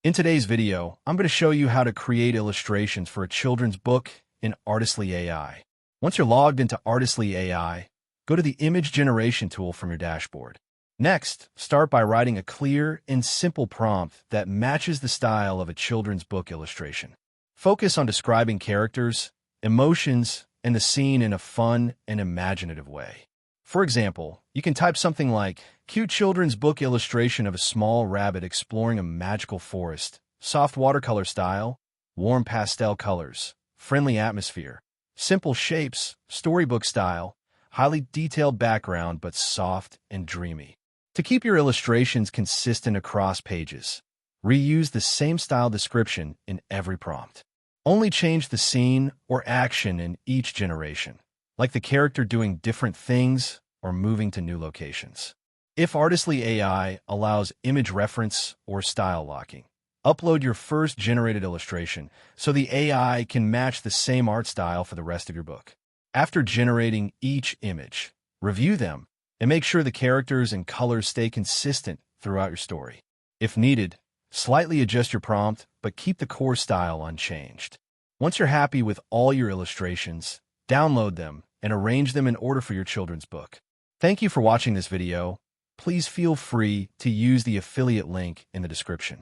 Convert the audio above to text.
In today's video, I'm going to show you how to create illustrations for a children's book in Artistly AI. Once you're logged into Artistly AI, go to the image generation tool from your dashboard. Next, start by writing a clear and simple prompt that matches the style of a children's book illustration. Focus on describing characters, emotions, and the scene in a fun and imaginative way. For example, you can type something like, cute children's book illustration of a small rabbit exploring a magical forest, soft watercolor style, warm pastel colors, friendly atmosphere, simple shapes, storybook style, highly detailed background but soft and dreamy. To keep your illustrations consistent across pages, reuse the same style description in every prompt. Only change the scene or action in each generation, like the character doing different things or moving to new locations. If Artistly AI allows image reference or style locking, upload your first generated illustration so the AI can match the same art style for the rest of your book. After generating each image, review them and make sure the characters and colors stay consistent throughout your story. If needed, slightly adjust your prompt, but keep the core style unchanged. Once you're happy with all your illustrations, download them and arrange them in order for your children's book. Thank you for watching this video. Please feel free to use the affiliate link in the description.